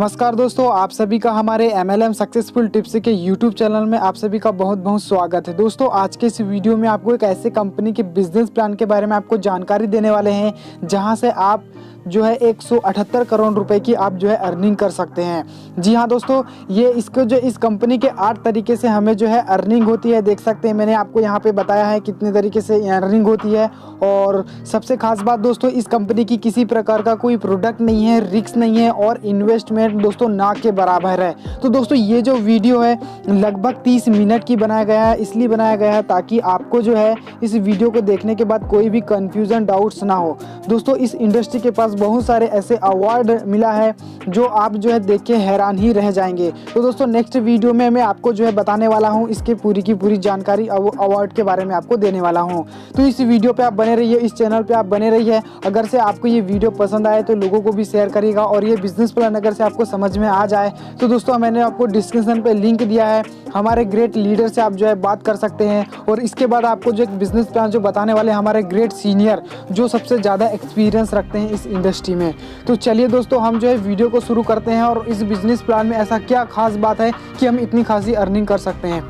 नमस्कार दोस्तों, आप सभी का हमारे MLM सक्सेसफुल टिप्स के YouTube चैनल में आप सभी का बहुत बहुत स्वागत है। दोस्तों, आज के इस वीडियो में आपको एक ऐसे कंपनी के बिजनेस प्लान के बारे में आपको जानकारी देने वाले हैं जहां से आप जो है 178 करोड़ रुपए की आप जो है अर्निंग कर सकते हैं। जी हाँ दोस्तों, ये इस कंपनी के 8 तरीके से हमें जो है अर्निंग होती है। देख सकते हैं, मैंने आपको यहाँ पे बताया है कितने तरीके से अर्निंग होती है। और सबसे खास बात दोस्तों, इस कंपनी की किसी प्रकार का कोई प्रोडक्ट नहीं है, रिस्क नहीं है और इन्वेस्टमेंट दोस्तों ना के बराबर है। तो दोस्तों, ये जो वीडियो है लगभग 30 मिनट की बनाया गया है, इसलिए बनाया गया है ताकि आपको जो है इस वीडियो को देखने के बाद कोई भी कंफ्यूजन डाउट्स ना हो। दोस्तों, इस इंडस्ट्री के पास बहुत सारे ऐसे अवार्ड मिला है जो आप जो है देख के हैरान ही रह जाएंगे। तो दोस्तों, नेक्स्ट वीडियो में मैं आपको जो है बताने वाला हूँ इसके पूरी की पूरी जानकारी अवार्ड के बारे में आपको देने वाला हूँ। तो इस वीडियो पे आप बने रहिए, इस चैनल पे आप बने रहिए। अगर से आपको ये वीडियो पसंद आए तो लोगों को भी शेयर करिएगा। और ये बिजनेस प्लान अगर से आपको समझ में आ जाए तो दोस्तों, मैंने आपको डिस्क्रिप्शन पे लिंक दिया है, हमारे ग्रेट लीडर से आप जो है बात कर सकते हैं। और इसके बाद आपको जो एक बिजनेस प्लान जो बताने वाले हमारे ग्रेट सीनियर जो सबसे ज़्यादा एक्सपीरियंस रखते हैं इस इंडस्ट्री में। तो चलिए दोस्तों, हम जो है वीडियो को शुरू करते हैं। और इस बिजनेस प्लान में ऐसा क्या खास बात है कि हम इतनी खासी अर्निंग कर सकते हैं।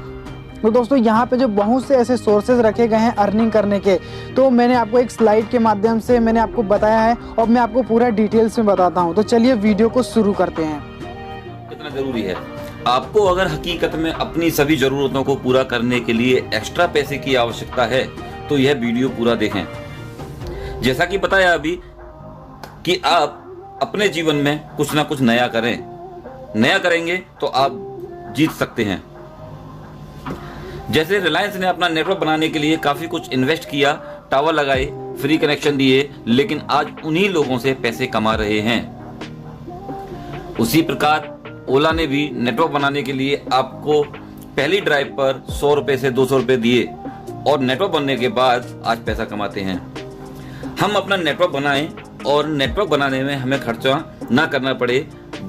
तो दोस्तों, यहाँ पे जो बहुत से ऐसे सोर्सेज रखे गए हैं अर्निंग करने के, तो मैंने आपको एक स्लाइड के माध्यम से मैंने आपको बताया है और मैं आपको पूरा डिटेल्स में बताता हूँ। तो चलिए वीडियो को शुरू करते हैं। कितना जरूरी है आपको, अगर हकीकत में अपनी सभी जरूरतों को पूरा करने के लिए एक्स्ट्रा पैसे की आवश्यकता है तो यह वीडियो पूरा देखें। जैसा कि बताया अभी कि आप अपने जीवन में कुछ ना कुछ नया करें, नया करेंगे तो आप जीत सकते हैं। जैसे रिलायंस ने अपना नेटवर्क बनाने के लिए काफी कुछ इन्वेस्ट किया, टावर लगाए, फ्री कनेक्शन दिए, लेकिन आज उन्हीं लोगों से पैसे कमा रहे हैं। उसी प्रकार ओला ने भी नेटवर्क बनाने के लिए आपको पहली ड्राइव पर 100 रुपए से 200 रुपए दिए और नेटवर्क बनने के बाद आज पैसा कमाते हैं। हम अपना नेटवर्क बनाएं और नेटवर्क बनाने में हमें खर्चा ना करना पड़े,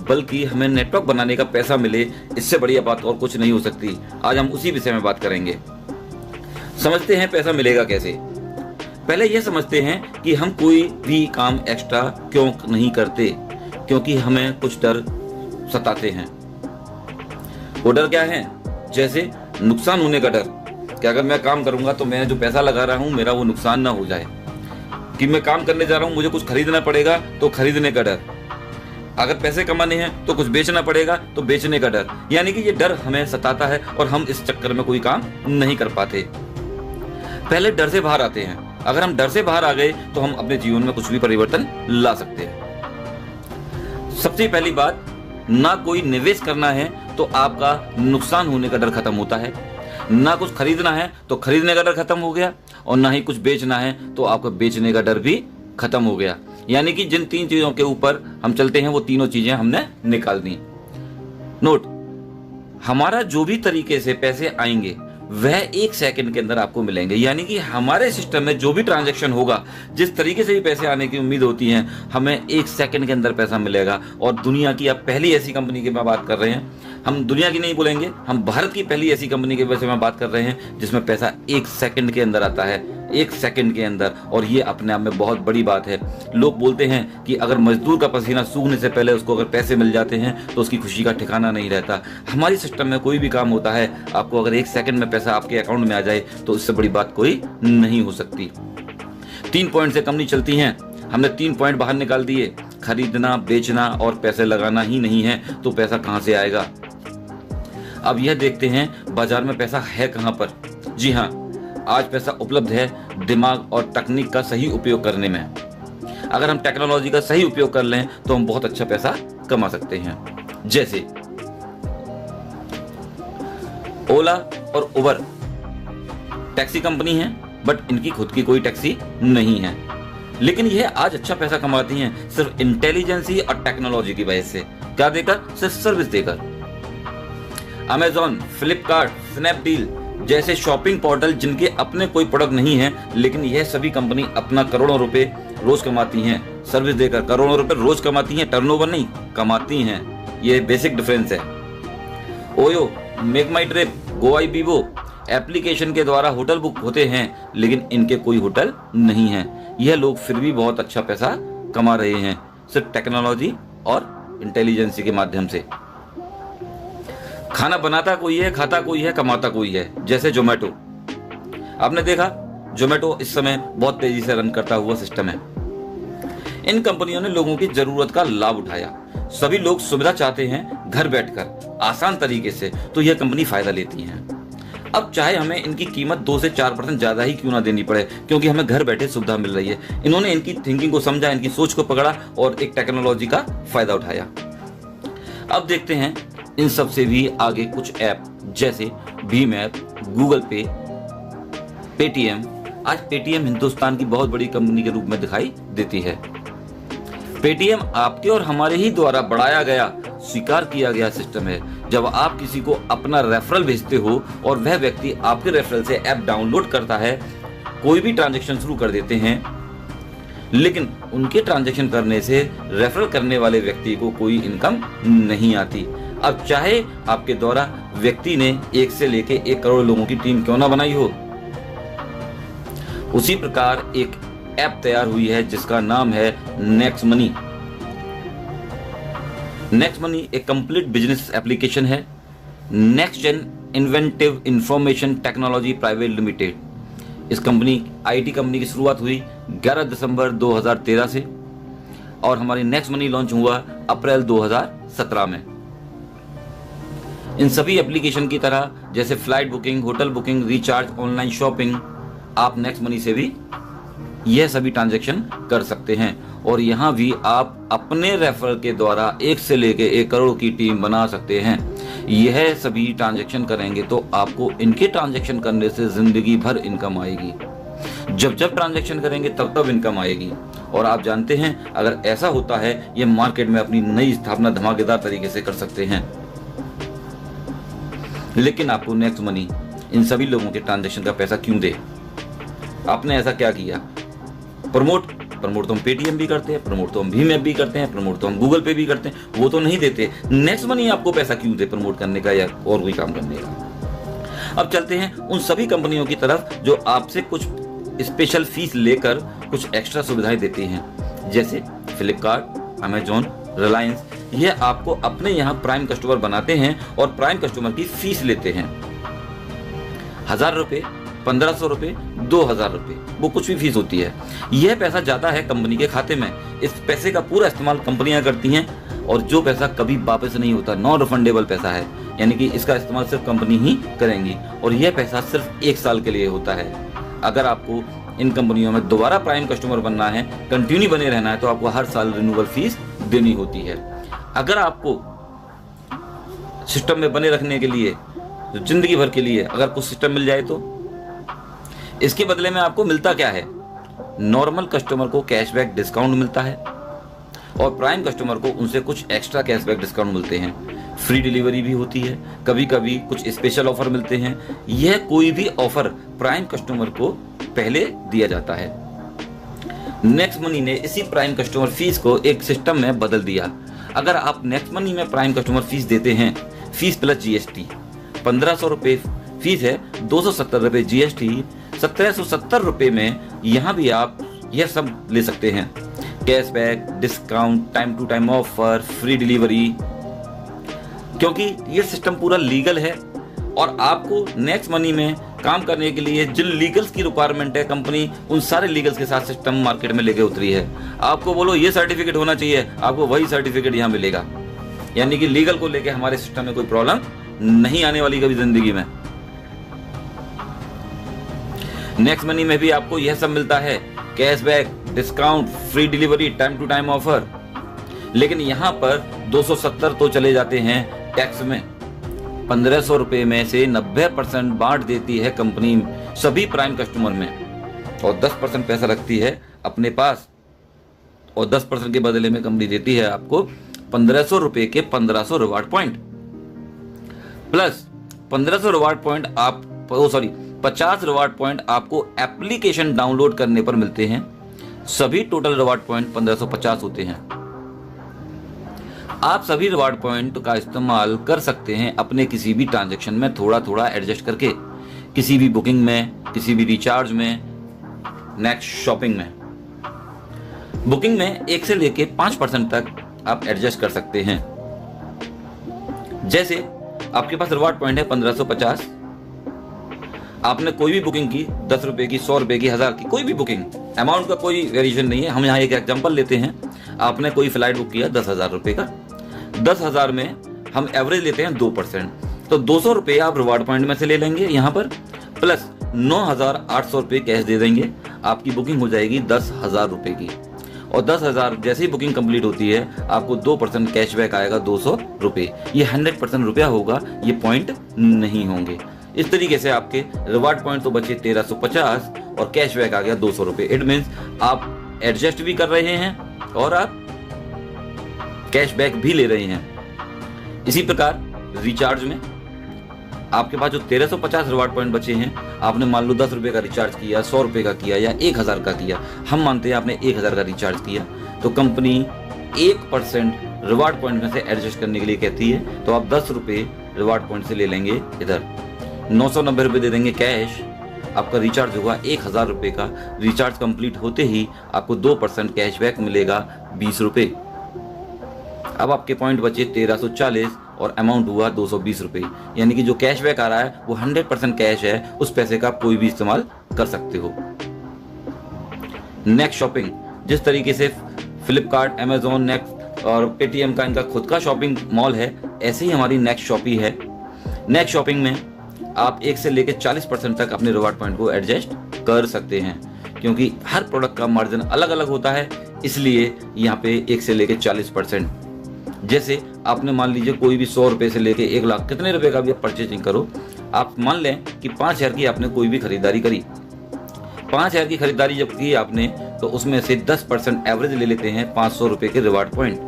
बल्कि हमें नेटवर्क बनाने का पैसा मिले, इससे बढ़िया बात और कुछ नहीं हो सकती। आज हम उसी विषय में बात करेंगे। समझते हैं पैसा मिलेगा कैसे। पहले यह समझते हैं कि हम कोई भी काम एक्स्ट्रा क्यों नहीं करते, क्योंकि हमें कुछ डर सताते हैं। वो डर क्या है? जैसे नुकसान होने का डर, कि अगर मैं काम करूंगा तो मैं जो पैसा लगा रहा हूं मेरा वो नुकसान ना हो जाए, कि मैं काम करने जा रहा हूं मुझे कुछ खरीदना पड़ेगा तो खरीदने का डर, अगर पैसे कमाने हैं तो कुछ बेचना पड़ेगा तो बेचने का डर। यानी कि ये डर हमें सताता है और हम इस चक्कर में कोई काम नहीं कर पाते। पहले डर से बाहर आते हैं। अगर हम डर से बाहर आ गए तो हम अपने जीवन में कुछ भी परिवर्तन ला सकते हैं। सबसे पहली बात, ना कोई निवेश करना है तो आपका नुकसान होने का डर खत्म होता है, ना कुछ खरीदना है तो खरीदने का डर खत्म हो गया, और ना ही कुछ बेचना है तो आपका बेचने का डर भी खत्म हो गया। यानी कि जिन 3 चीजों के ऊपर हम चलते हैं वो तीनों चीजें हमने निकाल दी। नोट, हमारा जो भी तरीके से पैसे आएंगे वह 1 सेकंड के अंदर आपको मिलेंगे। यानी कि हमारे सिस्टम में जो भी ट्रांजैक्शन होगा, जिस तरीके से भी पैसे आने की उम्मीद होती है, हमें 1 सेकंड के अंदर पैसा मिलेगा। और दुनिया की अब पहली ऐसी कंपनी की मैं बात कर रहे हैं, हम दुनिया की नहीं बोलेंगे, हम भारत की पहली ऐसी कंपनी के बारे में बात कर रहे हैं जिसमें पैसा 1 सेकंड के अंदर आता है, 1 सेकंड के अंदर। और ये अपने आप में बहुत बड़ी बात है। लोग बोलते हैं कि अगर मजदूर का पसीना सूखने से पहले उसको अगर पैसे मिल जाते हैं तो उसकी खुशी का ठिकाना नहीं रहता। हमारी सिस्टम में कोई भी काम होता है, आपको अगर 1 सेकंड में पैसा आपके अकाउंट में आ जाए तो इससे बड़ी बात कोई नहीं हो सकती। 3 पॉइंट से कम नहीं चलती हैं। हमने 3 पॉइंट बाहर निकाल दिए। खरीदना, बेचना और पैसे लगाना ही नहीं है तो पैसा कहां से आएगा। अब यह देखते हैं बाजार में पैसा है कहां पर। जी हाँ, आज पैसा उपलब्ध है दिमाग और तकनीक का सही उपयोग करने में। अगर हम टेक्नोलॉजी का सही उपयोग कर लें तो हम बहुत अच्छा पैसा कमा सकते हैं। जैसे ओला और उबर टैक्सी कंपनी है, बट इनकी खुद की कोई टैक्सी नहीं है, लेकिन यह आज अच्छा पैसा कमाती हैं सिर्फ इंटेलिजेंसी और टेक्नोलॉजी की वजह से। क्या देकर? सिर्फ सर्विस देकर। अमेजॉन, फ्लिपकार्ट, स्नैपडील जैसे शॉपिंग पोर्टल जिनके अपने कोई प्रोडक्ट नहीं है, लेकिन यह सभी कंपनी अपना करोड़ों रुपए रोज कमाती हैं सर्विस देकर। करोड़ों रुपए रोज कमाती हैं, टर्नओवर नहीं कमाती हैं। यह बेसिक डिफरेंस है। ओयो, मेक माई ट्रिप, गोआईबीबो एप्लीकेशन के द्वारा होटल बुक होते हैं, लेकिन इनके कोई होटल नहीं है। यह लोग फिर भी बहुत अच्छा पैसा कमा रहे हैं सिर्फ टेक्नोलॉजी और इंटेलिजेंस के माध्यम से। खाना बनाता कोई है, खाता कोई है, कमाता कोई है। जैसे जोमेटो, आपने देखा जोमेटो इस समय बहुत तेजी से रन करता हुआ सिस्टम है। इन कंपनियों ने लोगों की जरूरत का लाभ उठाया। सभी लोग सुविधा चाहते हैं घर बैठकर आसान तरीके से, तो यह कंपनी फायदा लेती है। अब चाहे हमें इनकी कीमत 2 से 4% ज्यादा ही क्यों ना देनी पड़े, क्योंकि हमें घर बैठे सुविधा मिल रही है। इन्होंने इनकी थिंकिंग को समझा, इनकी सोच को पकड़ा और एक टेक्नोलॉजी का फायदा उठाया। अब देखते हैं इन सब से भी आगे कुछ ऐप, जैसे भीम ऐप, गूगल पे, पेटीएम। आज पेटीएम हिंदुस्तान की बहुत बड़ी कंपनी के रूप में दिखाई देती है। पेटीएम आपके और हमारे ही द्वारा बढ़ाया गया, स्वीकार किया गया सिस्टम है। जब आप किसी को अपना रेफरल भेजते हो और वह व्यक्ति आपके रेफरल से ऐप डाउनलोड करता है, कोई भी ट्रांजैक्शन शुरू कर देते हैं, लेकिन उनके ट्रांजैक्शन करने से रेफरल करने वाले व्यक्ति को कोई इनकम नहीं आती। अब चाहे आपके द्वारा व्यक्ति ने 1 से लेके 1 करोड़ लोगों की टीम क्यों ना बनाई हो, उसी प्रकार एक ऐप तैयार हुई है जिसका नाम है नेक्स्ट मनी। नेक्स्ट मनी एक कंप्लीट बिजनेस एप्लीकेशन है। Next gen inventive information technology private limited, इस कंपनी आईटी कंपनी की शुरुआत हुई 11 दिसंबर 2013 से और हमारी नेक्स्ट मनी लॉन्च हुआ अप्रैल 2017 में। इन सभी एप्लीकेशन की तरह जैसे flight booking, hotel booking, recharge, online shopping, आप नेक्स्ट मनी से भी यह सभी ट्रांजैक्शन कर सकते हैं और यहां भी आप अपने रेफरल के द्वारा 1 से लेके 1 करोड़ की टीम बना सकते हैं। यह सभी ट्रांजैक्शन करेंगे तो आपको इनके ट्रांजैक्शन करने से जिंदगी भर इनकम आएगी। जब जब ट्रांजैक्शन करेंगे तब तब इनकम आएगी। और आप जानते हैं, अगर ऐसा होता है, ये मार्केट में अपनी नई स्थापना धमाकेदार तरीके से कर सकते हैं। लेकिन आपको नेक्स्ट मनी इन सभी लोगों के ट्रांजैक्शन का पैसा क्यों दे? आपने ऐसा क्या किया? प्रमोट तो हम पेटीएम भी करते हैं, प्रमोट तो हम भीम ऐप भी करते हैं, प्रमोट तो हम गूगल पे भी करते हैं, वो तो नहीं देते। नेक्स्ट मनी आपको पैसा क्यों दे प्रमोट करने का या और कोई काम करने का? अब चलते हैं उन सभी कंपनियों की तरफ जो आपसे कुछ स्पेशल फीस लेकर कुछ एक्स्ट्रा सुविधाएं देती हैं। जैसे फ्लिपकार्ट, अमेजॉन, रिलायंस, यह आपको अपने यहाँ प्राइम कस्टमर बनाते हैं और प्राइम कस्टमर की फीस लेते हैं। 1000 रुपए, 1500 रुपए, 2000 रुपए, वो कुछ भी फीस होती है। यह पैसा जाता है कंपनी के खाते में। इस पैसे का पूरा इस्तेमाल कंपनियां करती हैं और जो पैसा कभी वापस नहीं होता, नॉन रिफंडेबल पैसा है, यानी कि इसका इस्तेमाल सिर्फ कंपनी ही करेंगी और यह पैसा सिर्फ 1 साल के लिए होता है। अगर आपको इन कंपनियों में दोबारा प्राइम कस्टमर बनना है, कंटिन्यू बने रहना है, तो आपको हर साल रिन्यूअल फीस देनी होती है। अगर आपको सिस्टम में बने रखने के लिए, जिंदगी भर के लिए अगर कुछ सिस्टम मिल जाए तो इसके बदले में आपको मिलता क्या है? नॉर्मल कस्टमर को कैशबैक डिस्काउंट मिलता है और प्राइम कस्टमर को उनसे कुछ एक्स्ट्रा कैशबैक डिस्काउंट मिलते हैं। फ्री डिलीवरी भी होती है, कभी कभी कुछ स्पेशल ऑफर मिलते हैं। यह कोई भी ऑफर प्राइम कस्टमर को पहले दिया जाता है। नेक्स्ट मनी ने इसी प्राइम कस्टमर फीस को एक सिस्टम में बदल दिया। अगर आप नेक्स्ट मनी में प्राइम कस्टमर फीस देते हैं, फीस प्लस जीएसटी 1500 रुपए फीस है, 270 रुपए जीएसटी, 1770 रुपए में यहाँ भी आप यह सब ले सकते हैं। Cashback, discount, time to time offer, free delivery, क्योंकि ये सिस्टम पूरा लीगल है और आपको नेक्स्ट मनी में काम करने के लिए जिन लीगल्स की रिक्वायरमेंट है, कंपनी उन सारे लीगल्स के साथ सिस्टम मार्केट में लेके उतरी है। आपको बोलो ये सर्टिफिकेट होना चाहिए, आपको वही सर्टिफिकेट यहाँ मिलेगा। यानी कि लीगल को लेके हमारे सिस्टम में कोई प्रॉब्लम नहीं आने वाली कभी जिंदगी में। नेक्स्ट मनी में भी आपको यह सब मिलता है, cashback, discount, free delivery, time to time offer. लेकिन यहाँ पर 270 तो चले जाते हैं टैक्स में। 1500 रुपए में से 90% बांट देती है कंपनी सभी प्राइम कस्टमर में और 10% पैसा रखती है अपने पास और 10% के बदले में कंपनी देती है आपको 1500 रुपए के 1500 reward point plus 1500 reward point 50 reward point आपको एप्लीकेशन डाउनलोड करने पर मिलते हैं। सभी टोटल रिवार्ड पॉइंट 1550 होते हैं। आप सभी रिवार्ड पॉइंट का इस्तेमाल कर सकते हैं अपने किसी भी ट्रांजैक्शन में थोड़ा थोड़ा एडजस्ट करके, किसी भी बुकिंग में, किसी भी रिचार्ज में, नेक्स्ट शॉपिंग में। बुकिंग में 1 से लेके 5% तक आप एडजस्ट कर सकते हैं। जैसे आपके पास रिवार्ड पॉइंट है 1550, आपने कोई भी बुकिंग की 10 रुपए की, 100 रुपए की, 1000 की, कोई भी बुकिंग, अमाउंट का कोई वेरिएशन नहीं है। हम यहाँ एक एग्जांपल लेते हैं। आपने कोई फ्लाइट बुक किया 10,000 रुपए का, 10,000 में हम एवरेज लेते हैं 2%, तो 200 रुपए आप रिवार्ड पॉइंट में से ले लेंगे यहाँ पर, प्लस 9,800 रुपए कैश दे देंगे। आपकी बुकिंग हो जाएगी 10,000 रुपए की, और 10,000 जैसे ही बुकिंग कंप्लीट होती है आपको 2% कैशबैक आएगा 200 रुपए। ये 100% रुपया होगा, ये पॉइंट नहीं होंगे। इस तरीके से आपके रिवार्ड पॉइंट तो बचे 1350 और कैशबैक आ गया 200 रुपए। इट मीन्स आप एडजस्ट भी कर रहे हैं और आप कैशबैक भी ले रहे हैं। इसी प्रकार रिचार्ज में आपके पास जो 1350 रिवार्ड पॉइंट बचे हैं, आपने मान लो 10 रुपए का रिचार्ज किया, 100 रुपए का किया या 1000 का किया, हम मानते हैं आपने 1000 का रिचार्ज किया, तो कंपनी 1% रिवार्ड पॉइंट में से एडजस्ट करने के लिए कहती है। तो आप 10 रुपए रिवार्ड पॉइंट से ले लेंगे, इधर 990 रुपए दे देंगे कैश, आपका रिचार्ज होगा 1000 रुपए का। रिचार्ज कंप्लीट होते ही आपको 2% कैशबैक मिलेगा 20 रुपए। अब आपके पॉइंट बचे 1340 और अमाउंट हुआ 220 रुपए। यानी कि जो कैशबैक आ रहा है वो 100% कैश है, उस पैसे का आप कोई भी इस्तेमाल कर सकते हो। नेक्स्ट शॉपिंग, जिस तरीके से फ्लिपकार्ट, अमेजोन, नेक्स्ट और पेटीएम का इनका खुद का शॉपिंग मॉल है, ऐसे ही हमारी नेक्स्ट शॉपिंग है। नेक्स्ट शॉपिंग में आप 1 से लेकर 40% तक अपने रिवार्ड पॉइंट को एडजस्ट कर सकते हैं, क्योंकि हर प्रोडक्ट का मार्जिन अलग अलग होता है, इसलिए यहाँ पे 1 से लेकर 40%। जैसे आपने मान लीजिए कोई भी 100 रुपए से लेके 1 लाख, कितने रुपए का भी आप परचेजिंग करो, आप मान लें कि 5,000 की आपने कोई भी खरीदारी करी। 5,000 की खरीदारी जब की आपने, तो उसमें से 10% एवरेज ले लेते हैं 500 रुपए के रिवार्ड पॉइंट,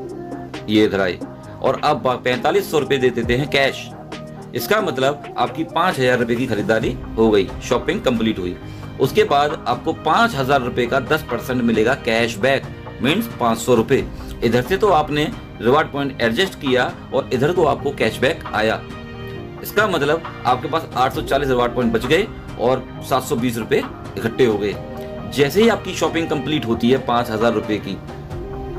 ये इधर आए, और अब 4500 रुपए दे देते हैं कैश। इसका मतलब आपकी 5,000 रुपए की खरीदारी हो गई, शॉपिंग कंप्लीट हुई। उसके बाद आपको 5,000 रुपए का 10% मिलेगा कैशबैक, मीन्स 500 रुपए। इधर से तो आपने रिवार्ड पॉइंट एडजस्ट किया और इधर तो आपको कैशबैक आया। इसका मतलब आपके पास 840 रिवार्ड पॉइंट बच गए और 720 रुपए इकट्ठे हो गए। जैसे ही आपकी शॉपिंग कंप्लीट होती है 5,000 रुपए की,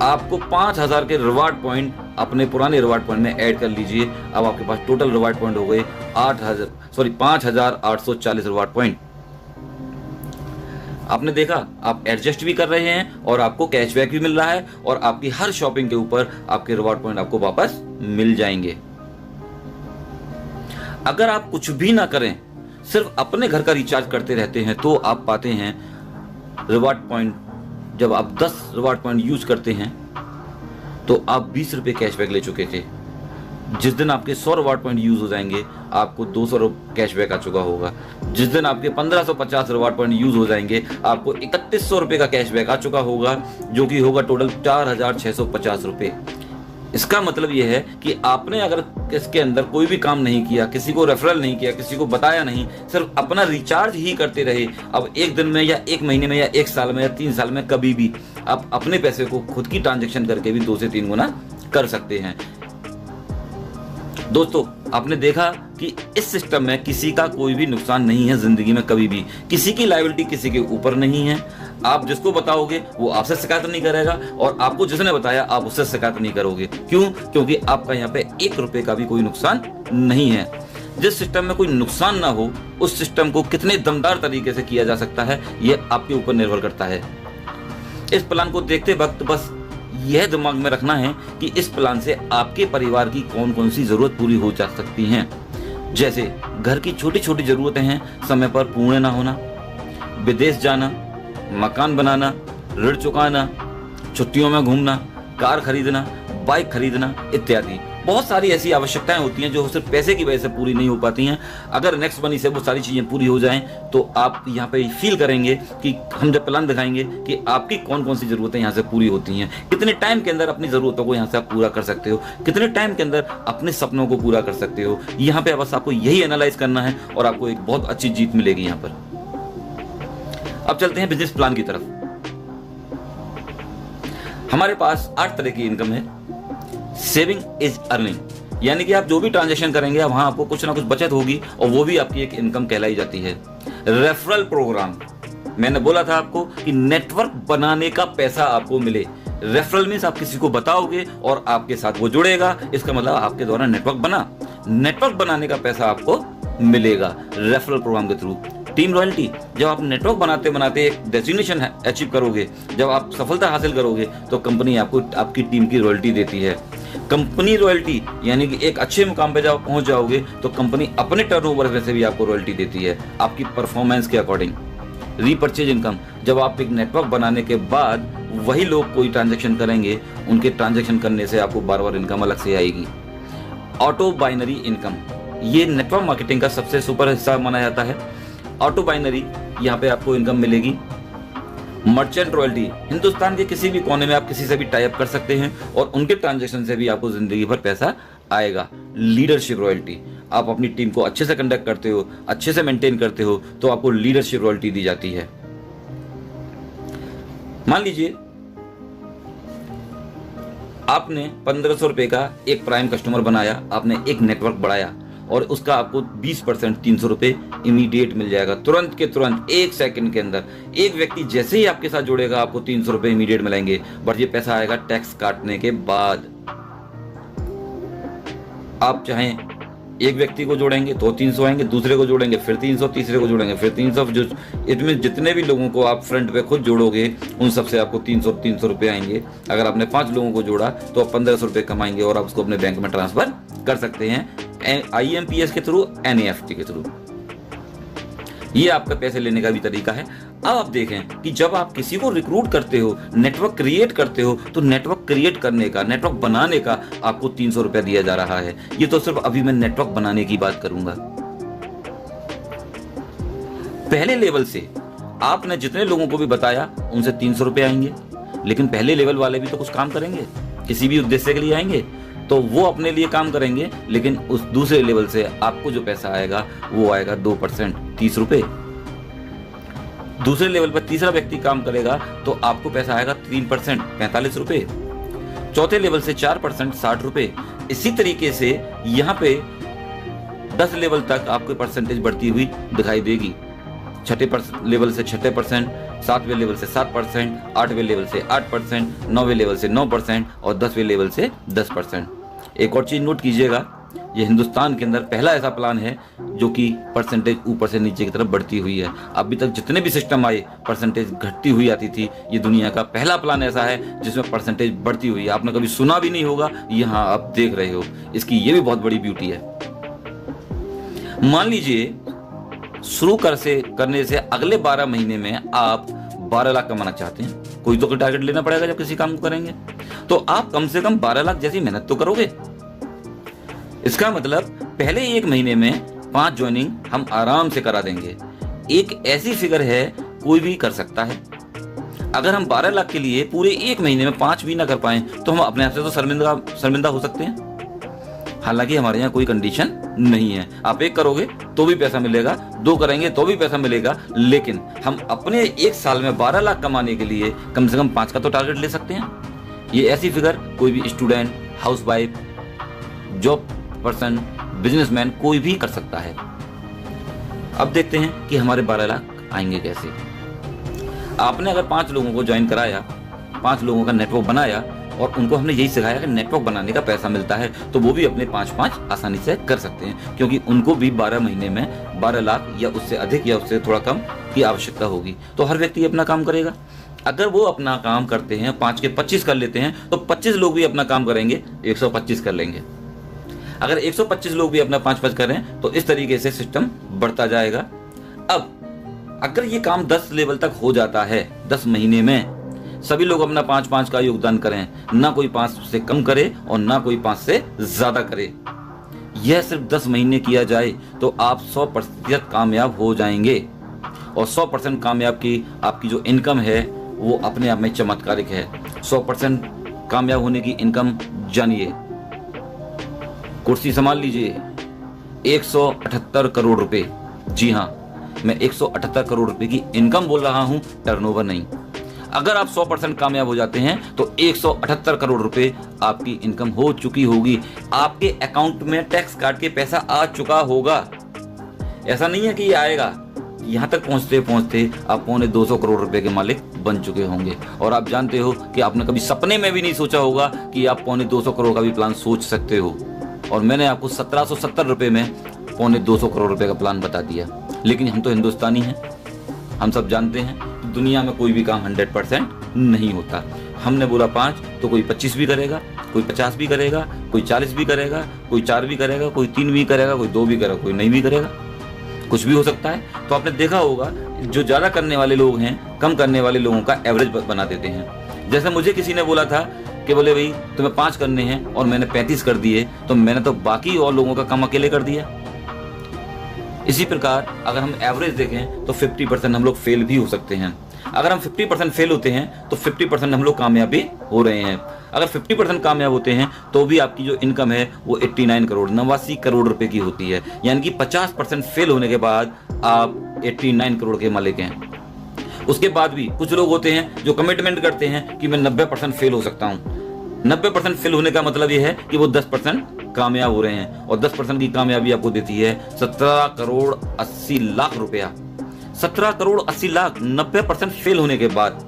आपको 5,000 के रिवार्ड पॉइंट अपने पुराने रिवार्ड पॉइंट में ऐड कर लीजिए। अब आपके पास टोटल रिवार्ड पॉइंट हो गए 5,840 रिवार्ड पॉइंट। आपने देखा, आप एडजस्ट भी कर रहे हैं और आपको कैशबैक भी मिल रहा है, और आपकी हर शॉपिंग के ऊपर आपके रिवार्ड पॉइंट आपको वापस मिल जाएंगे। अगर आप कुछ भी ना करें, सिर्फ अपने घर का रिचार्ज करते रहते हैं, तो आप पाते हैं रिवार्ड पॉइंट, जब आप 10 रिवार्ड पॉइंट यूज करते हैं तो आप 20 रुपए कैशबैक ले चुके थे। जिस दिन आपके 100 रिवार्ड पॉइंट यूज हो जाएंगे, आपको 200 कैशबैक आ चुका होगा। जिस दिन आपके 1550 रिवार्ड पॉइंट यूज हो जाएंगे, आपको 3100 रुपए का कैशबैक आ चुका होगा, जो कि होगा टोटल 4,650 रुपए। इसका मतलब यह है कि आपने अगर इसके अंदर कोई भी काम नहीं किया, किसी को रेफरल नहीं किया, किसी को बताया नहीं, सिर्फ अपना रिचार्ज ही करते रहे, अब एक दिन में या एक महीने में या एक साल में या 3 साल में कभी भी आप अपने पैसे को खुद की ट्रांजैक्शन करके भी 2 से 3 गुना कर सकते हैं। दोस्तों, आपने देखा कि इस सिस्टम में किसी का कोई भी नुकसान नहीं है जिंदगी में, कभी भी किसी की लायबिलिटी किसी के ऊपर नहीं है। आप जिसको बताओगे वो आपसे शिकायत नहीं करेगा, और आपको जिसने बताया आप उससे शिकायत नहीं करोगे। क्यों? क्योंकि आपका यहाँ पे 1 रुपए का भी कोई नुकसान नहीं है। जिस सिस्टम में कोई नुकसान ना हो, उस सिस्टम को कितने दमदार तरीके से किया जा सकता है, ये आपके ऊपर निर्भर करता है। इस प्लान को देखते वक्त बस यह दिमाग में रखना है कि इस प्लान से आपके परिवार की कौन कौन सी जरूरत पूरी हो जा सकती हैं। जैसे घर की छोटी छोटी जरूरतें हैं, समय पर पूर्ण ना होना, विदेश जाना, मकान बनाना, ऋण चुकाना, छुट्टियों में घूमना, कार खरीदना, बाइक खरीदना इत्यादि। बहुत सारी ऐसी आवश्यकताएं होती हैं जो सिर्फ पैसे की वजह से पूरी नहीं हो पाती हैं। अगर नेक्स्ट मनी से वो सारी चीजें पूरी हो जाएं, तो आप यहाँ पे फील करेंगे कि हम जब प्लान दिखाएंगे कि आपकी कौन कौन सी जरूरतें यहाँ से पूरी होती हैं, कितने टाइम के अंदर अपनी जरूरतों को यहाँ से आप पूरा कर सकते हो, कितने टाइम के अंदर अपने सपनों को पूरा कर सकते हो। यहाँ पे बस आपको यही एनालाइज करना है और आपको एक बहुत अच्छी जीत मिलेगी यहाँ पर। अब चलते हैं बिजनेस प्लान की तरफ। हमारे पास 8 तरह की इनकम है। सेविंग इज अर्निंग, यानी कि आप जो भी ट्रांजैक्शन करेंगे वहां आपको कुछ ना कुछ बचत होगी, और वो भी आपकी एक इनकम कहलाई जाती है। रेफरल प्रोग्राम, मैंने बोला था आपको कि नेटवर्क बनाने का पैसा आपको मिले। रेफरल मीन्स आप किसी को बताओगे और आपके साथ वो जुड़ेगा, इसका मतलब आपके द्वारा नेटवर्क बना। नेटवर्क बनाने का पैसा आपको मिलेगा रेफरल प्रोग्राम के थ्रू। टीम रॉयल्टी, जब आप नेटवर्क बनाते बनाते एक डेस्टिनेशन अचीव करोगे, जब आप सफलता हासिल करोगे तो कंपनी आपको आपकी टीम की रॉयल्टी देती है। कंपनी रॉयल्टी यानी कि एक अच्छे मुकाम पे जब पहुंच जाओगे तो कंपनी अपने टर्नओवर में से भी आपको रॉयल्टी देती है आपकी परफॉर्मेंस के अकॉर्डिंग। रीपर्चेज इनकम, जब आप एक नेटवर्क बनाने के बाद वही लोग कोई ट्रांजैक्शन करेंगे, उनके ट्रांजैक्शन करने से आपको बार बार इनकम अलग से आएगी। ऑटो बाइनरी इनकम, ये नेटवर्क मार्केटिंग का सबसे सुपर हिस्सा माना जाता है। ऑटो बाइनरी, यहाँ पे आपको इनकम मिलेगी। मर्चेंट रॉयल्टी, हिंदुस्तान के किसी भी कोने में आप किसी से भी टाई अप कर सकते हैं और उनके ट्रांजैक्शन से भी आपको जिंदगी भर पैसा आएगा। लीडरशिप रॉयल्टी, आप अपनी टीम को अच्छे से कंडक्ट करते हो, अच्छे से मेंटेन करते हो तो आपको लीडरशिप रॉयल्टी दी जाती है। मान लीजिए आपने 1500 रुपए का एक प्राइम कस्टमर बनाया, आपने एक नेटवर्क बढ़ाया और उसका आपको 20% 300 रुपए इमीडिएट मिल जाएगा, तुरंत के तुरंत, एक सेकंड के अंदर। एक व्यक्ति जैसे ही आपके साथ जुड़ेगा आपको 300 रुपए इमीडिएट मिलेंगे, बट ये पैसा आएगा टैक्स काटने के बाद। आप चाहें एक व्यक्ति को जोड़ेंगे तो 300 आएंगे, दूसरे को जोड़ेंगे फिर 300, तीसरे को जोड़ेंगे फिर 300, जो इसमें जितने भी लोगों को आप फ्रंट पे खुद जोड़ोगे उन सबसे आपको 300 रुपए आएंगे। अगर आपने 5 लोगों को जोड़ा तो आप 1500 रुपए कमाएंगे और आप उसको अपने बैंक में ट्रांसफर कर सकते हैं IMPS के थ्रू, NEFT के थ्रू। ये आपका पैसे लेने का भी तरीका है। अब आप देखें कि जब आप किसी को रिक्रूट करते हो, नेटवर्क क्रिएट करते हो, तो नेटवर्क क्रिएट करने का, नेटवर्क बनाने का आपको 300 रुपया दिया जा रहा है। ये तो सिर्फ अभी मैं नेटवर्क बनाने की बात करूंगा। पहले लेवल से आपने जितने लोगों को भी बताया उनसे 300 रुपए आएंगे, लेकिन पहले लेवल वाले भी तो कुछ काम करेंगे, किसी भी उद्देश्य के लिए आएंगे, तो वो अपने लिए काम करेंगे, लेकिन उस दूसरे लेवल से आपको जो पैसा आएगा वो आएगा 2%, 30 रुपए। दूसरे लेवल पर तीसरा व्यक्ति काम करेगा तो आपको पैसा आएगा 3%, 45 रुपए। चौथे लेवल से 4%, 60 रुपए। इसी तरीके से यहाँ पे 10 लेवल तक आपको परसेंटेज बढ़ती हुई दिखाई देगी। छठे लेवल से 6%, 7वें लेवल से 7%, 8वें लेवल से 8%, 9वें लेवल से 9% और 10वें लेवल से 10%। एक और चीज नोट कीजिएगा, ये हिंदुस्तान के अंदर पहला ऐसा प्लान है जो कि परसेंटेज ऊपर से नीचे की तरफ बढ़ती हुई है। अभी तक जितने भी सिस्टम आए परसेंटेज घटती हुई आती थी, ये दुनिया का पहला प्लान ऐसा है जिसमें परसेंटेज बढ़ती हुई है। आपने कभी सुना भी नहीं होगा, यहाँ आप देख रहे हो। इसकी ये भी बहुत बड़ी ब्यूटी है। मान लीजिए शुरू करने से अगले 12 महीने में आप 12 लाख कमाना चाहते हैं, कोई तो टारगेट लेना पड़ेगा जब किसी काम को करेंगे, तो आप कम से कम 12 लाख जैसी मेहनत तो करोगे। इसका मतलब पहले 1 महीने में 5 ज्वाइनिंग हम आराम से करा देंगे। एक ऐसी फिगर है कोई भी कर सकता है। अगर हम 12 लाख के लिए पूरे 1 महीने में 5 भी ना कर पाए तो हम अपने आप से तो शर्मिंदा हो सकते हैं। हालांकि हमारे यहाँ कोई कंडीशन नहीं है, आप 1 करोगे तो भी पैसा मिलेगा, 2 करेंगे तो भी पैसा मिलेगा, लेकिन हम अपने 1 साल में 12 लाख कमाने के लिए कम से कम 5 का तो टारगेट ले सकते हैं। ये ऐसी फिगर कोई भी student, housewife, job person, businessman कोई भी कर सकता है। अब देखते हैं कि हमारे 12 लाख आएंगे कैसे। आपने अगर 5 लोगों को ज्वाइन कराया, 5 लोगों का नेटवर्क बनाया और उनको हमने यही सिखाया कि नेटवर्क बनाने का पैसा मिलता है, तो वो भी अपने 5-5 आसानी से कर सकते हैं, क्योंकि उनको भी 12 महीने में 12 लाख या उससे अधिक या उससे थोड़ा कम की आवश्यकता होगी। तो हर व्यक्ति अपना काम करेगा। अगर वो अपना काम करते हैं, 5 के 25 कर लेते हैं, तो 25 लोग भी अपना काम करेंगे, 125 कर लेंगे। अगर 125 लोग भी अपना 5-5 करें तो इस तरीके से सिस्टम बढ़ता जाएगा। अब अगर ये काम 10 लेवल तक हो जाता है, 10 महीने में सभी लोग अपना 5-5 का योगदान करें, ना कोई 5 से कम करे और ना कोई 5 से ज्यादा करे, यह सिर्फ 10 महीने किया जाए तो आप 100% कामयाब हो जाएंगे। और 100% कामयाब की आपकी जो इनकम है वो अपने आप में चमत्कारिक है। 100% कामयाब होने की इनकम जानिए, कुर्सी संभाल लीजिए, 178 करोड़ रुपए। जी हाँ, मैं 178 करोड़ रुपए की इनकम बोल रहा हूं, टर्नओवर नहीं। अगर आप 100% कामयाब हो जाते हैं तो 178 करोड़ रुपए आपकी इनकम हो चुकी होगी, आपके अकाउंट में टैक्स काट के पैसा आ चुका होगा। ऐसा नहीं है कि ये आएगा, यहां तक पहुंचते पहुंचते आप 250 करोड़ रुपए के मालिक बन चुके होंगे। और आप जानते हो कि आपने कभी सपने में भी नहीं सोचा होगा कि आप 250 करोड़ का भी प्लान सोच सकते हो। और मैंने आपको 1770 रुपये में 250 करोड़ रुपए का प्लान बता दिया। लेकिन हम तो हिंदुस्तानी हैं, हम सब जानते हैं कि दुनिया में कोई भी काम 100% नहीं होता। हमने बोला 5 तो कोई 25 भी करेगा, कोई 50 भी करेगा, कोई 40 भी करेगा, कोई 4 भी करेगा, कोई 3 भी करेगा, कोई 2 भी करेगा, कोई नहीं भी करेगा, कुछ भी हो सकता है। तो आपने देखा होगा जो ज़्यादा करने वाले लोग हैं कम करने वाले लोगों का एवरेज बना देते हैं। जैसे मुझे किसी ने बोला था कि बोले भाई तुम्हें 5 करने हैं और मैंने 35 कर दिए, तो मैंने तो बाकी और लोगों का काम अकेले कर दिया। इसी प्रकार अगर हम एवरेज देखें तो 50% हम लोग फेल भी हो सकते हैं। अगर हम 50% फेल होते हैं तो 50% हम लोग कामयाब भी हो रहे हैं। अगर 50% कामयाब होते हैं तो भी आपकी जो इनकम है वो 89 करोड़ 89 करोड़ रुपए की होती है। यानी कि 50% फेल होने के बाद आप 89 करोड़ के मालिक हैं। उसके बाद भी कुछ लोग होते हैं जो कमिटमेंट करते हैं कि मैं 90% फेल हो सकता हूँ। 90% फेल होने का मतलब यह है कि वो 10% कामयाब हो रहे हैं, और 10% की कामयाबी आपको देती है 17 करोड़ 80 लाख रुपया। 17 करोड़ 80 लाख 90% फेल होने के बाद।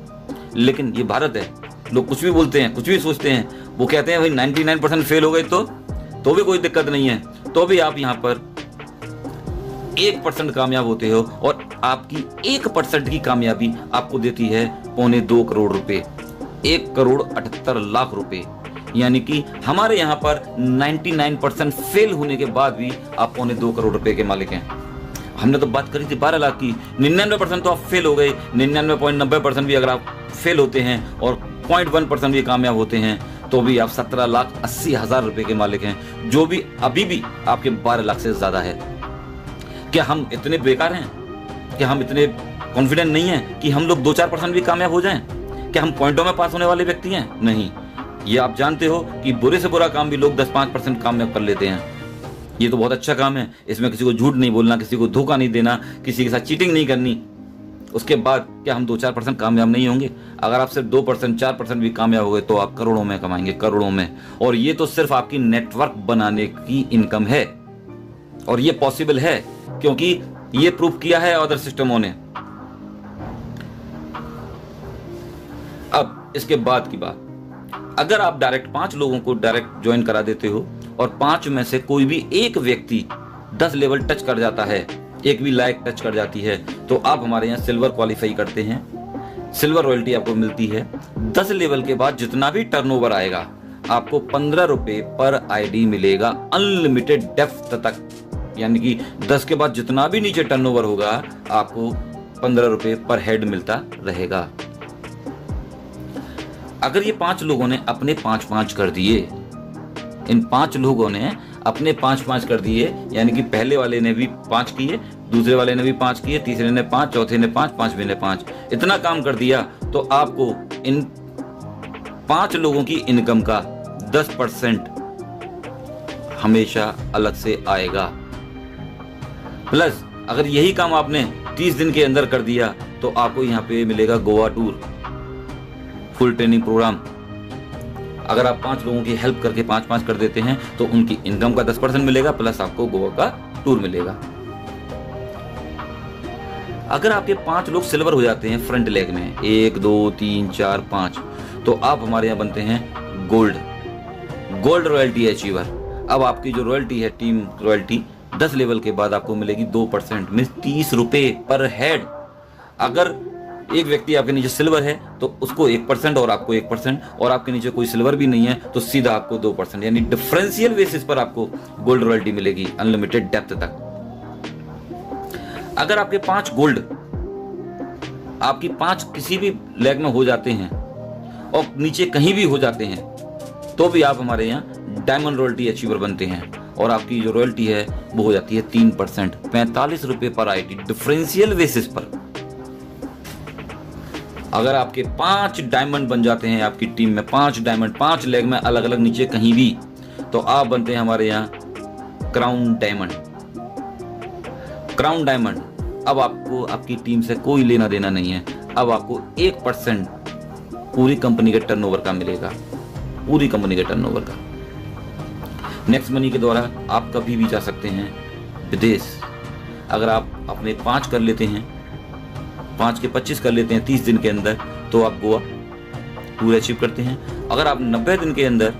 लेकिन ये भारत है, लोग कुछ भी बोलते हैं, कुछ भी सोचते हैं। वो कहते हैं भाई 99% फेल हो गए तो भी कोई दिक्कत नहीं है, तो भी आप यहाँ पर 1% कामयाब होते हो, और आपकी 1% की कामयाबी आपको देती है 2.25 करोड़ रुपए, 1 करोड़ 78 लाख रुपए। यानी कि हमारे यहाँ पर 99% फेल होने के बाद भी आप 2.25 करोड़ रुपए के मालिक हैं। हमने तो बात करी थी 12 लाख की। 99% तो आप फेल हो गए, 99.90% भी अगर आप फेल होते हैं और 0.1% भी कामयाब होते हैं तो भी आप 17,80,000 रुपए के मालिक हैं, जो भी अभी भी आपके 12 लाख से ज्यादा है। क्या हम इतने बेकार हैं? क्या हम इतने कॉन्फिडेंट नहीं हैं कि हम लोग 2-4% भी कामयाब हो जाएं? क्या हम पॉइंटों में पास होने वाले व्यक्ति हैं? नहीं। ये आप जानते हो कि बुरे से बुरा काम भी लोग 10-5% कामयाब कर लेते हैं। ये तो बहुत अच्छा काम है, इसमें किसी को झूठ नहीं बोलना, किसी को धोखा नहीं देना, किसी के साथ चीटिंग नहीं करनी। उसके बाद क्या हम 2-4% कामयाब नहीं होंगे? अगर आप सिर्फ 2% 4% भी कामयाब हो गए तो आप करोड़ों में कमाएंगे, करोड़ों में। और ये तो सिर्फ आपकी नेटवर्क बनाने की इनकम है, और ये पॉसिबल है क्योंकि ये प्रूव किया है अदर सिस्टमों ने। अब इसके बाद की बात, अगर आप डायरेक्ट 5 लोगों को डायरेक्ट ज्वाइन करा देते हो और 5 में से कोई भी एक व्यक्ति 10 लेवल टच कर जाता है, एक भी लायक टच कर जाती है, तो आप हमारे यहाँ सिल्वर क्वालिफाई करते हैं। सिल्वर रॉयल्टी आपको मिलती है। 10 लेवल के बाद जितना भी टर्नओवर आएगा आपको 15 रुपए पर आईडी मिलेगा, अनलिमिटेड डेप्थ तक। यानी कि 10 के बाद जितना भी नीचे टर्नओवर होगा आपको 15 रुपए पर हेड मिलता रहेगा। अगर ये 5 लोगों ने अपने 5-5 कर दिए, इन 5 लोगों ने अपने 5-5 कर दिए, यानी कि पहले वाले ने भी 5 किए, दूसरे वाले ने भी 5 किए, तीसरे ने 5, चौथे ने 5, 5वें ने 5, इतना काम कर दिया, तो आपको इन 5 लोगों की इनकम का 10% हमेशा अलग से आएगा। प्लस अगर यही काम आपने 30 दिन के अंदर कर दिया तो आपको यहाँ पे मिलेगा Goa tour, full training programme. अगर आप 5 लोगों की हेल्प करके 5-5 कर देते हैं तो उनकी इनकम का 10% मिलेगा, प्लस आपको गोवा का टूर मिलेगा। अगर आपके 5 लोग सिल्वर हो जाते हैं फ्रंट लेग में, 1 2 3 4 5, तो आप हमारे यहाँ बनते हैं गोल्ड रॉयल्टी अचीवर। अब आपकी जो रॉयल्टी है, टीम रॉयल्टी, 10 लेवल के बाद आपको मिलेगी 2%, मींस 30 रुपए पर हेड। अगर एक व्यक्ति आपके नीचे सिल्वर है तो उसको 1% और आपको 1%, और आपके नीचे कोई सिल्वर भी नहीं है तो सीधा आपको 2%, यानी डिफरेंशियल बेसिस पर आपको गोल्ड रॉयल्टी मिलेगी अनलिमिटेड डेप्थ तक। अगर आपके 5 गोल्ड, आपकी 5 किसी भी लेग में हो जाते हैं और नीचे कहीं भी हो जाते हैं, तो भी आप हमारे यहाँ डायमंड रॉयल्टी अचीवर बनते हैं, और आपकी जो रॉयल्टी है वो हो जाती है 3%, 45 रुपए पर आईडी, डिफरेंशियल बेसिस पर। अगर आपके 5 डायमंड बन जाते हैं, आपकी टीम में 5 डायमंड, 5 लेग में अलग अलग नीचे कहीं भी, तो आप बनते हैं हमारे यहाँ क्राउन डायमंड। क्राउन डायमंड, अब आपको आपकी टीम से कोई लेना देना नहीं है। अब आपको 1% पूरी कंपनी के टर्नओवर का मिलेगा, पूरी कंपनी के टर्नओवर का। नेक्स्ट मनी के द्वारा आप कभी भी जा सकते हैं विदेश। अगर आप अपने 5 कर लेते हैं, 5 के 25 कर लेते हैं 30 दिन के अंदर, तो आप गोवा पूरे अचीव करते हैं। अगर आप 90 दिन के अंदर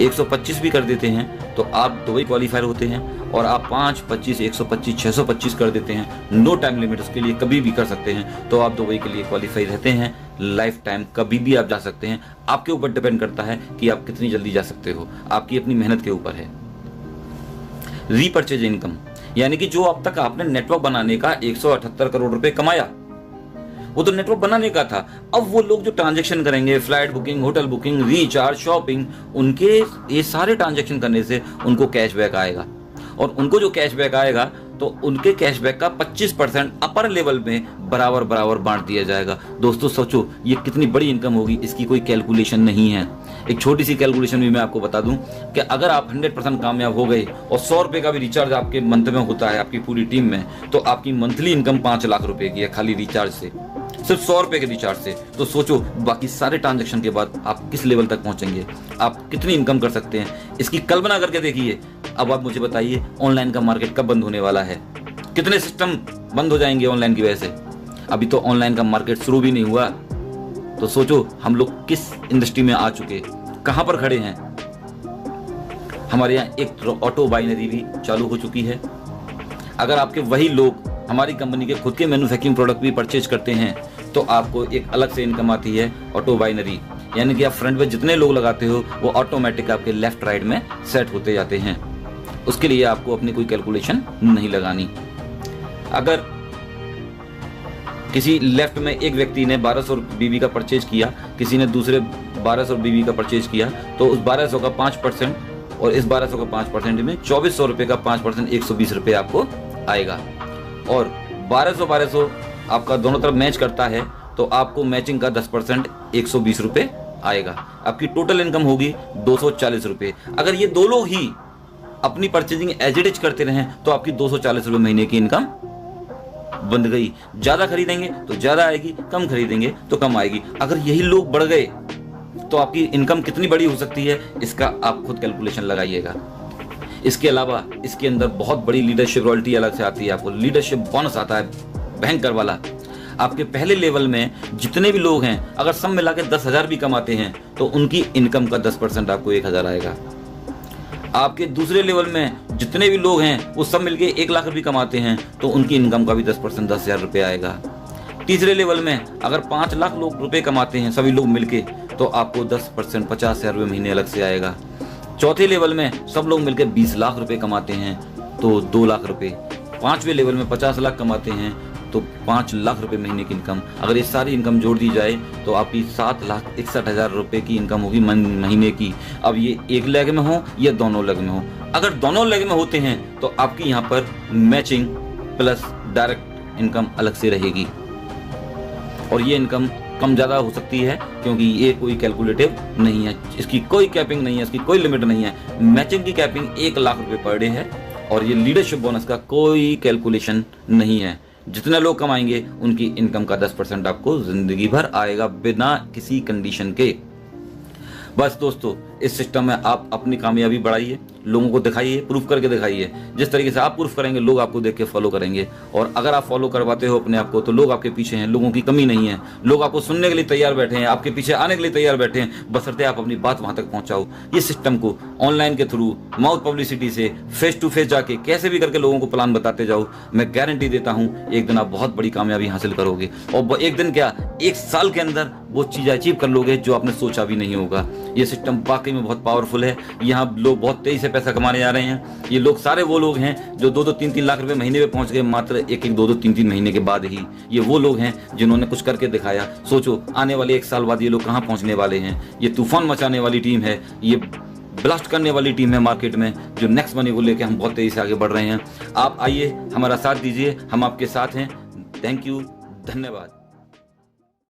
125 भी कर देते हैं तो आप दुबई क्वालिफायर होते हैं। और आप 5, 25, 125, 625 कर देते हैं, नो टाइम लिमिट, उसके लिए कभी भी कर सकते हैं, तो आप दुबई के लिए क्वालिफाई रहते हैं। लाइफ टाइम कभी भी आप जा सकते हैं। आपके ऊपर डिपेंड करता है कि आप कितनी जल्दी जा सकते हो, आपकी अपनी मेहनत के ऊपर है। रीपर्चेज इनकम, यानी कि जो अब तक आपने नेटवर्क बनाने का 178 करोड़ रुपए कमाया, वो तो नेटवर्क बनाने का था। अब वो लोग जो ट्रांजैक्शन करेंगे, flight booking, hotel booking, recharge, shopping, उनके ये सारे ट्रांजैक्शन करने से उनको कैशबैक आएगा। और उनको जो कैशबैक आएगा तो उनके कैशबैक का 25% अपर लेवल में बराबर बराबर बांट दिया जाएगा। दोस्तों सोचो ये कितनी बड़ी इनकम होगी, इसकी कोई कैलकुलेशन नहीं है। एक छोटी सी कैलकुलेशन भी मैं आपको बता दूं कि अगर आप 100% कामयाब हो गए और 100 रुपए का भी रिचार्ज आपके मंथ में होता है आपकी पूरी टीम में, तो आपकी मंथली इनकम 5 लाख रुपए की है खाली रिचार्ज से, सिर्फ 100 रुपए के रिचार्ज से। तो सोचो बाकी सारे ट्रांजेक्शन के बाद आप किस लेवल तक पहुंचेंगे, आप कितनी इनकम कर सकते हैं, इसकी कल्पना करके देखिए। अब आप मुझे बताइए ऑनलाइन का मार्केट कब बंद होने वाला है, कितने सिस्टम बंद हो जाएंगे ऑनलाइन की वजह से। अभी तो ऑनलाइन का मार्केट शुरू भी नहीं हुआ, तो सोचो हम लोग किस इंडस्ट्री में आ चुके, कहां पर खड़े हैं। हमारे यहाँ एक ऑटो बाइनरी भी चालू हो चुकी है। अगर आपके वही लोग हमारी कंपनी के खुद के मैन्युफैक्चरिंग प्रोडक्ट भी परचेज करते हैं तो आपको एक अलग से इनकम आती है ऑटो बाइनरी, यानी कि आप फ्रंट में जितने लोग लगाते हो वो ऑटोमेटिक आपके लेफ्ट राइट में सेट होते जाते हैं। उसके लिए आपको अपनी कोई कैलकुलेशन नहीं लगानी। अगर किसी लेफ्ट में एक व्यक्ति ने 1200 बीबी का परचेज किया, किसी ने दूसरे 1200 बीबी का परचेज किया, तो उस 1200 का 5% और इस 1200 का 5% में 2400 रुपए का 5% 120 रुपए आपको आएगा। और 1200 आपका दोनों तरफ मैच करता है तो आपको मैचिंग का 10% 120 रुपए आएगा। आपकी टोटल इनकम होगी 240 रुपए। अगर ये दो लोग ही अपनी परचेजिंग एज इट इज करते रहें तो आपकी 240 रुपए महीने की इनकम बन गई। ज्यादा खरीदेंगे तो ज्यादा आएगी, कम खरीदेंगे तो कम आएगी। अगर यही लोग बढ़ गए तो आपकी इनकम कितनी बड़ी हो सकती है, इसका आप खुद कैलकुलेशन लगाइएगा। इसके अलावा इसके अंदर बहुत बड़ी लीडरशिप रॉयल्टी अलग से आती है, आपको लीडरशिप बोनस आता है भयंकर वाला। आपके पहले लेवल में जितने भी लोग हैं अगर सब मिला के 10,000 भी कमाते हैं तो उनकी इनकम का 10% आपको 1,000 आएगा। आपके दूसरे लेवल में जितने भी लोग हैं वो सब मिलके 1 लाख रुपए कमाते हैं तो उनकी इनकम का भी 10% 10,000 रुपये आएगा। तीसरे लेवल में अगर 5 लाख लोग रुपए कमाते हैं सभी लोग मिलके तो आपको 10% 50,000 रुपये महीने अलग से आएगा। चौथे लेवल में सब लोग मिलकर 20 लाख रुपए कमाते हैं तो 2 लाख रुपए। पांचवें लेवल में 50 लाख कमाते हैं तो 5 लाख रुपए महीने की इनकम। अगर ये सारी इनकम जोड़ दी जाए तो आपकी 7,61,000 रुपए की इनकम होगी महीने की। अब ये एक लेग में हो या दोनों लेग में हो, अगर दोनों लेग में होते हैं तो आपकी यहाँ पर मैचिंग प्लस डायरेक्ट इनकम अलग से रहेगी। और ये इनकम कम ज़्यादा हो सकती है क्योंकि ये कोई कैलकुलेटिव नहीं है, इसकी कोई कैपिंग नहीं है, इसकी कोई लिमिट नहीं है। मैचिंग की कैपिंग 1 लाख रुपए पर डे है और ये लीडरशिप बोनस का कोई कैलकुलेशन नहीं है। जितने लोग कमाएंगे उनकी इनकम का 10% आपको जिंदगी भर आएगा बिना किसी कंडीशन के। बस दोस्तों इस सिस्टम में आप अपनी कामयाबी बढ़ाइए, लोगों को दिखाइए, प्रूफ करके दिखाइए। जिस तरीके से आप प्रूफ करेंगे लोग आपको देख के फॉलो करेंगे। और अगर आप फॉलो करवाते हो अपने आप को तो लोग आपके पीछे हैं, लोगों की कमी नहीं है। लोग आपको सुनने के लिए तैयार बैठे हैं, आपके पीछे आने के लिए तैयार बैठे हैं, बशर्ते आप अपनी बात वहां तक पहुंचाओ। ये सिस्टम को ऑनलाइन के थ्रू, माउथ पब्लिसिटी से, फेस टू फेस जाके कैसे भी करके लोगों को प्लान बताते जाओ। मैं गारंटी देता हूं एक दिन आप बहुत बड़ी कामयाबी हासिल करोगे। और एक दिन क्या, 1 साल के अंदर वो चीज अचीव कर लोगे जो आपने सोचा भी नहीं होगा। ये सिस्टम वाकई में बहुत पावरफुल है। यहाँ लोग बहुत तेजी से पैसा कमाने जा रहे हैं। ये लोग सारे वो लोग हैं जो 2-2, 3-3 लाख रुपए महीने में पहुंच गए मात्र 1-1, 2-2, 3-3 महीने के बाद ही। ये वो लोग हैं जिन्होंने कुछ करके दिखाया। सोचो आने वाले 1 साल बाद ये लोग कहाँ पहुंचने वाले हैं। ये तूफान मचाने वाली टीम है, ये ब्लास्ट करने वाली टीम है मार्केट में, जो नेक्स्ट मनी को लेकर हम बहुत तेजी से आगे बढ़ रहे हैं। आप आइए, हमारा साथ दीजिए, हम आपके साथ हैं। थैंक यू, धन्यवाद।